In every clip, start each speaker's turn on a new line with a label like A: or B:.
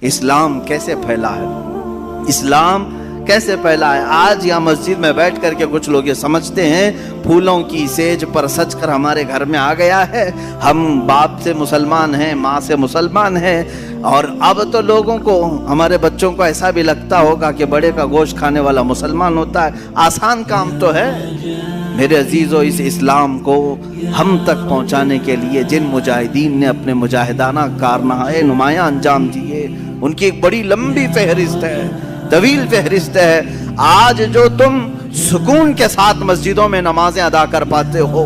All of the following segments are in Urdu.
A: اسلام کیسے پھیلا ہے، اسلام کیسے پھیلا ہے۔ آج یہاں مسجد میں بیٹھ کر کے کچھ لوگ یہ سمجھتے ہیں پھولوں کی سیج پر سج کر ہمارے گھر میں آ گیا ہے، ہم باپ سے مسلمان ہیں، ماں سے مسلمان ہیں، اور اب تو لوگوں کو، ہمارے بچوں کو ایسا بھی لگتا ہوگا کہ بڑے کا گوشت کھانے والا مسلمان ہوتا ہے۔ آسان کام تو ہے۔ میرے عزیزو، اس اسلام کو ہم تک پہنچانے کے لیے جن مجاہدین نے اپنے مجاہدانہ کارنامے نمایاں انجام دیے، ان کی ایک بڑی لمبی فہرست ہے، طویل فہرست ہے۔ آج جو تم سکون کے ساتھ مسجدوں میں نمازیں ادا کر پاتے ہو،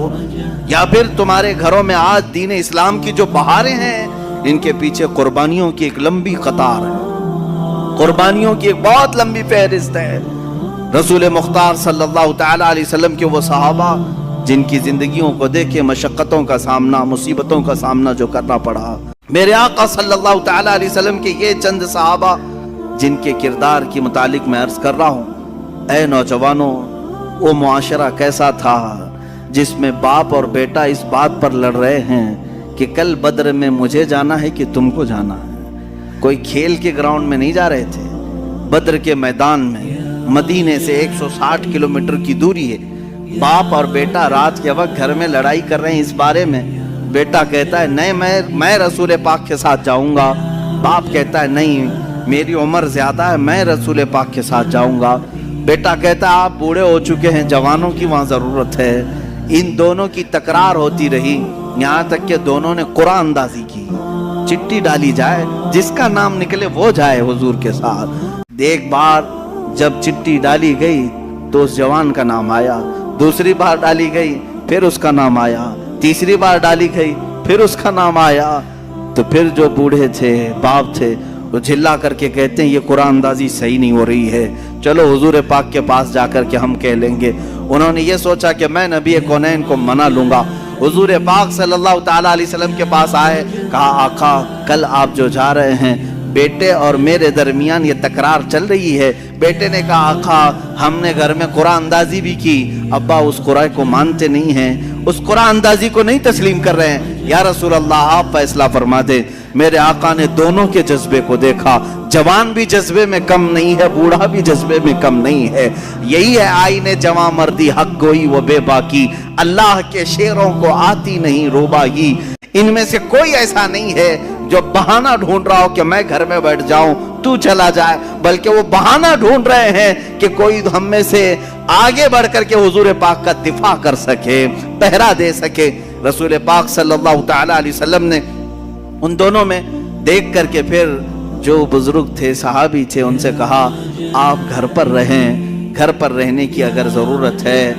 A: یا پھر تمہارے گھروں میں آج دین اسلام کی جو بہاریں ہیں، ان کے پیچھے قربانیوں کی ایک لمبی قطار ہے، قربانیوں کی ایک بہت لمبی فہرست ہے۔ رسول مختار صلی اللہ تعالی علیہ وسلم کے وہ صحابہ جن کی زندگیوں کو دیکھے مشقتوں کا سامنا، مصیبتوں کا سامنا جو کرنا پڑا، میرے آقا صلی اللہ تعالی علیہ وسلم کے یہ چند صحابہ جن کے کردار کی متعلق میں عرض کر رہا ہوں۔ اے نوجوانوں، وہ معاشرہ کیسا تھا جس میں باپ اور بیٹا اس بات پر لڑ رہے ہیں کہ کل بدر میں مجھے جانا ہے کہ تم کو جانا ہے۔ کوئی کھیل کے گراؤنڈ میں نہیں جا رہے تھے، بدر کے میدان میں، مدینے سے 160 کلومیٹر کی دوری ہے۔ باپ اور بیٹا رات کے وقت گھر میں لڑائی کر رہے ہیں اس بارے میں۔ بیٹا کہتا ہے نہیں، میں رسول پاک کے ساتھ جاؤں گا۔ باپ کہتا ہے نہیں، میری عمر زیادہ ہے، میں رسول پاک کے ساتھ جاؤں گا۔ بیٹا کہتا ہے آپ بوڑھے ہو چکے ہیں، جوانوں کی وہاں ضرورت ہے۔ ان دونوں کی تکرار ہوتی رہی، یہاں تک کہ دونوں نے قرآن اندازی کی، چٹھی ڈالی جائے، جس کا نام نکلے وہ جائے حضور کے ساتھ۔ ایک بار جب چٹھی ڈالی گئی تو اس جوان کا نام آیا، دوسری بار ڈالی گئی پھر اس کا نام آیا، تیسری بار ڈالی گئی پھر اس کا نام آیا۔ تو پھر جو بوڑھے تھے، باپ تھے، وہ جھلا کر کے کہتے ہیں یہ قرآن اندازی صحیح نہیں ہو رہی ہے، چلو حضور پاک کے پاس جا کر کے ہم کہہ لیں گے۔ انہوں نے یہ سوچا کہ میں نبی کونین کو منا لوں گا۔ حضور پاک صلی اللہ تعالی علیہ وسلم کے پاس آئے، کہا آقا کل آپ جو جا رہے ہیں، بیٹے اور میرے درمیان یہ تکرار چل رہی ہے۔ بیٹے نے کہا آقا ہم نے گھر میں قرآن اندازی بھی کی، ابا اس قرآن کو مانتے نہیں ہیں، اس قرآن اندازی کو نہیں تسلیم کر رہے ہیں، یا رسول اللہ آپ فیصلہ فرما دیں۔ میرے آقا نے دونوں کے جذبے کو دیکھا، جوان بھی جذبے میں کم نہیں ہے، بوڑھا بھی جذبے میں کم نہیں ہے۔ یہی ہے آئین جوان مردی، حق گوئی و بے باکی، اللہ کے شعروں کو آتی نہیں روبائی۔ ان میں سے کوئی ایسا نہیں ہے جو بہانہ ڈھونڈ رہا ہو کہ میں گھر میں بیٹھ جاؤں تو چلا جائے، بلکہ وہ بہانہ ڈھونڈ رہے ہیں کہ کوئی ہم میں سے آگے بڑھ کر کے حضور پاک کا دفاع کر سکے، پہرا دے سکے۔ رسول پاک صلی اللہ تعالی علیہ وسلم نے ان دونوں میں دیکھ کر کے پھر جو بزرگ تھے، صحابی تھے، ان سے کہا آپ گھر پر رہیں، گھر پر رہنے کی اگر ضرورت ہے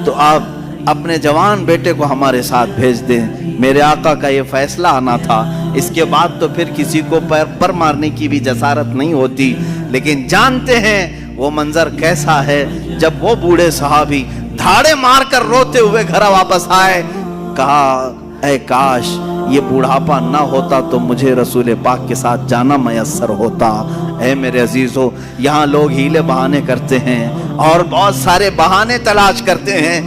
A: تو آپ اپنے جوان بیٹے کو ہمارے ساتھ بھیج دیں۔ میرے آقا کا یہ فیصلہ آنا تھا، اس کے بعد تو پھر کسی کو پر مارنے کی بھی جسارت نہیں ہوتی۔ لیکن جانتے ہیں وہ منظر کیسا ہے جب وہ بوڑھے صحابی دھاڑے مار کر روتے ہوئے گھر واپس آئے۔ کہا اے کاش یہ بوڑھاپا نہ ہوتا تو مجھے رسول پاک کے ساتھ جانا میسر ہوتا۔ اے میرے عزیزو، یہاں لوگ ہیلے بہانے کرتے ہیں اور بہت سارے بہانے تلاش کرتے ہیں۔